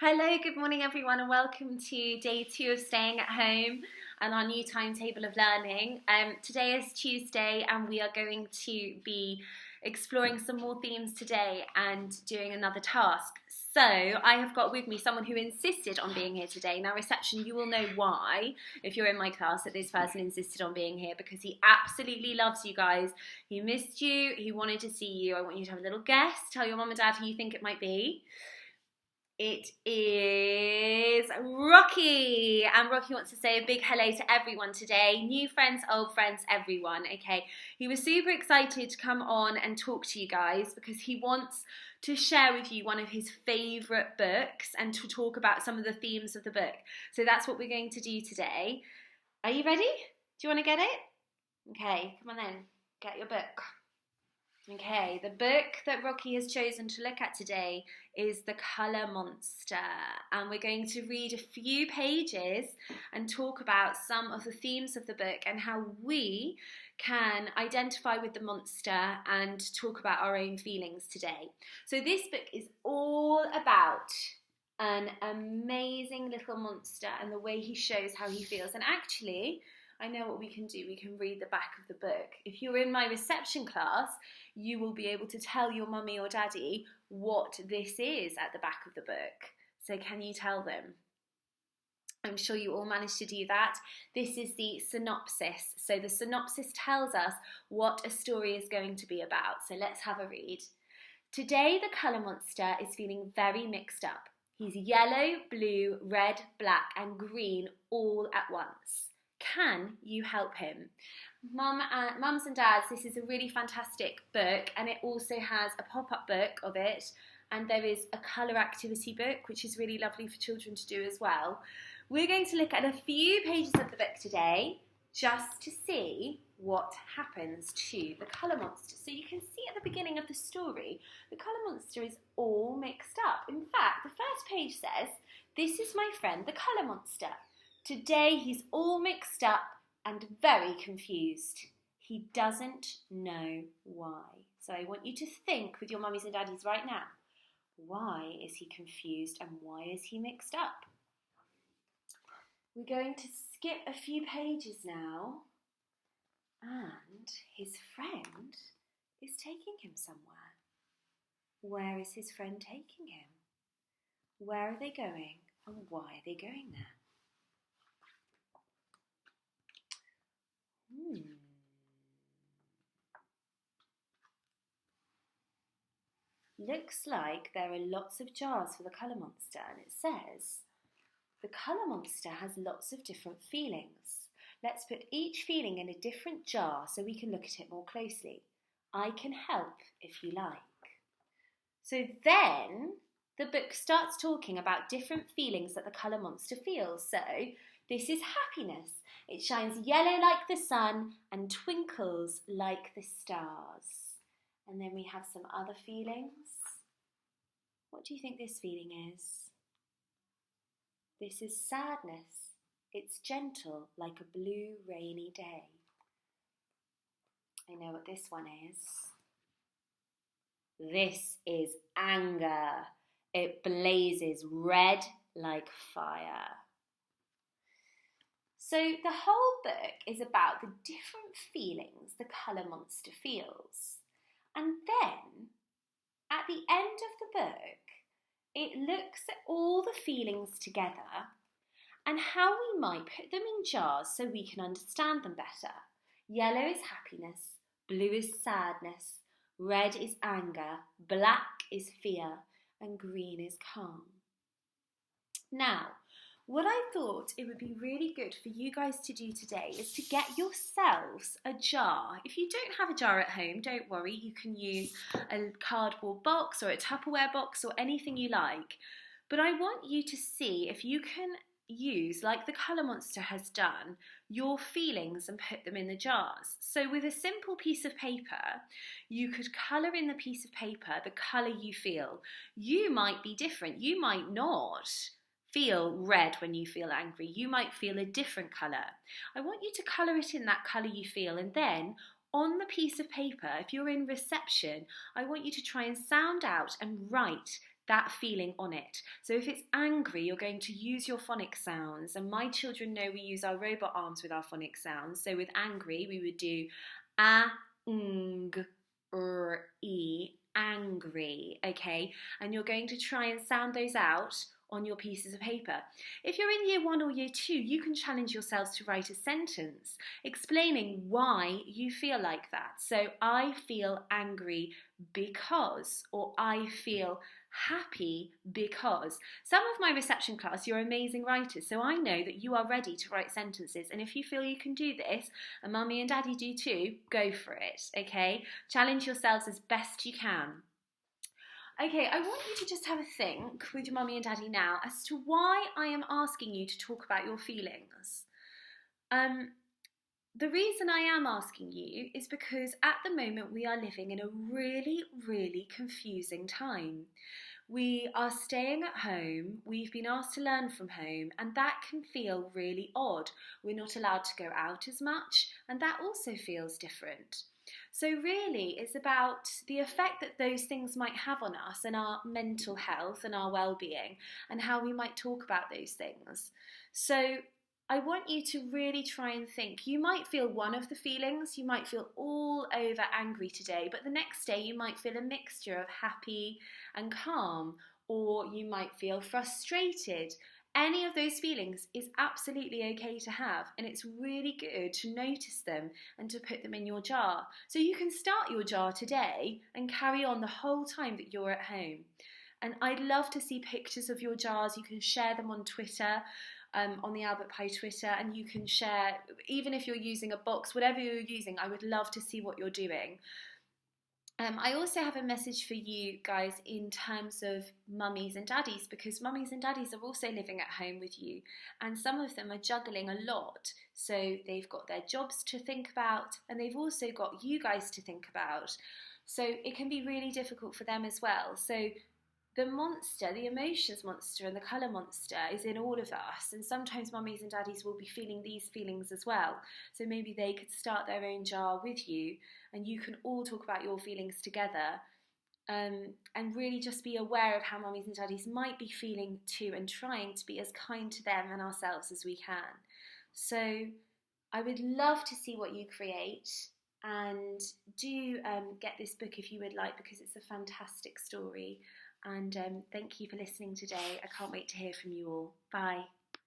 Hello, good morning everyone, and welcome to day 2 of staying at home and our new timetable of learning. Today is Tuesday and we are going to be exploring some more themes today and doing another task. So I have got with me someone who insisted on being here today. Now reception, you will know why if you're in my class that this person insisted on being here, because he absolutely loves you guys. He missed you, he wanted to see you. I want you to have a little guess. Tell your mum and dad who you think it might be. It is Rocky, and Rocky wants to say a big hello to everyone today. New friends, old friends, everyone, okay? He was super excited to come on and talk to you guys because he wants to share with you one of his favourite books and to talk about some of the themes of the book. So that's what we're going to do today. Are you ready? Do you want to get it? Okay, come on then, get your book. Okay, the book that Rocky has chosen to look at today is The Colour Monster, and we're going to read a few pages and talk about some of the themes of the book and how we can identify with the monster and talk about our own feelings today. So this book is all about an amazing little monster and the way he shows how he feels. And actually, I know what we can do. We can read the back of the book. If you're in my reception class, you will be able to tell your mummy or daddy what this is at the back of the book. So can you tell them? I'm sure you all managed to do that. This is the synopsis. So the synopsis tells us what a story is going to be about. So let's have a read. Today, the colour monster is feeling very mixed up. He's yellow, blue, red, black and green all at once. Can you help him? Mums and dads, this is a really fantastic book, and it also has a pop-up book of it, and there is a colour activity book, which is really lovely for children to do as well. We're going to look at a few pages of the book today, just to see what happens to the colour monster. So you can see at the beginning of the story, the colour monster is all mixed up. In fact, the first page says, "This is my friend, the colour monster. Today he's all mixed up and very confused. He doesn't know why." So I want you to think with your mummies and daddies right now. Why is he confused and why is he mixed up? We're going to skip a few pages now, and his friend is taking him somewhere. Where is his friend taking him? Where are they going and why are they going there? Looks like there are lots of jars for the colour monster, and it says, the colour monster has lots of different feelings. Let's put each feeling in a different jar so we can look at it more closely. I can help if you like. So then the book starts talking about different feelings that the colour monster feels. So this is happiness. It shines yellow like the sun and twinkles like the stars. And then we have some other feelings. What do you think this feeling is? This is sadness. It's gentle like a blue rainy day. I know what this one is. This is anger. It blazes red like fire. So the whole book is about the different feelings the colour monster feels. And then, at the end of the book, it looks at all the feelings together and how we might put them in jars so we can understand them better. Yellow is happiness, blue is sadness, red is anger, black is fear, and green is calm. Now, what I thought it would be really good for you guys to do today is to get yourselves a jar. If you don't have a jar at home, don't worry, you can use a cardboard box or a Tupperware box or anything you like. But I want you to see if you can use, like the colour monster has done, your feelings and put them in the jars. So with a simple piece of paper, you could colour in the piece of paper the colour you feel. You might be different. You might not feel red when you feel angry. You might feel a different colour. I want you to colour it in that colour you feel, and then on the piece of paper, if you're in reception, I want you to try and sound out and write that feeling on it. So if it's angry, you're going to use your phonic sounds. And my children know we use our robot arms with our phonic sounds. So with angry, we would do a, ng, e, angry, okay? And you're going to try and sound those out on your pieces of paper. If you're in year 1 or year 2, you can challenge yourselves to write a sentence explaining why you feel like that. So I feel angry because, or I feel happy because. Some of my reception class, you're amazing writers, so I know that you are ready to write sentences, and if you feel you can do this, and mummy and daddy do too, go for it, okay? Challenge yourselves as best you can. Okay, I want you to just have a think with your mummy and daddy now as to why I am asking you to talk about your feelings. The reason I am asking you is because at the moment we are living in a really, really confusing time. We are staying at home, we've been asked to learn from home, and that can feel really odd. We're not allowed to go out as much, and that also feels different. So really, it's about the effect that those things might have on us and our mental health and our well-being, and how we might talk about those things. So I want you to really try and think. You might feel one of the feelings, you might feel all over angry today, but the next day you might feel a mixture of happy and calm, or you might feel frustrated. Any of those feelings is absolutely okay to have, and it's really good to notice them and to put them in your jar. So you can start your jar today and carry on the whole time that you're at home. And I'd love to see pictures of your jars. You can share them on Twitter, on the Albert Pie Twitter, and you can share, even if you're using a box, whatever you're using, I would love to see what you're doing. I also have a message for you guys in terms of mummies and daddies, because mummies and daddies are also living at home with you, and some of them are juggling a lot. So they've got their jobs to think about, and they've also got you guys to think about. So it can be really difficult for them as well. So the monster, the emotions monster and the colour monster is in all of us, and sometimes mummies and daddies will be feeling these feelings as well. So maybe they could start their own jar with you, and you can all talk about your feelings together, and really just be aware of how mummies and daddies might be feeling too, and trying to be as kind to them and ourselves as we can. So I would love to see what you create, and do get this book if you would like, because it's a fantastic story. And thank you for listening today. I can't wait to hear from you all. Bye.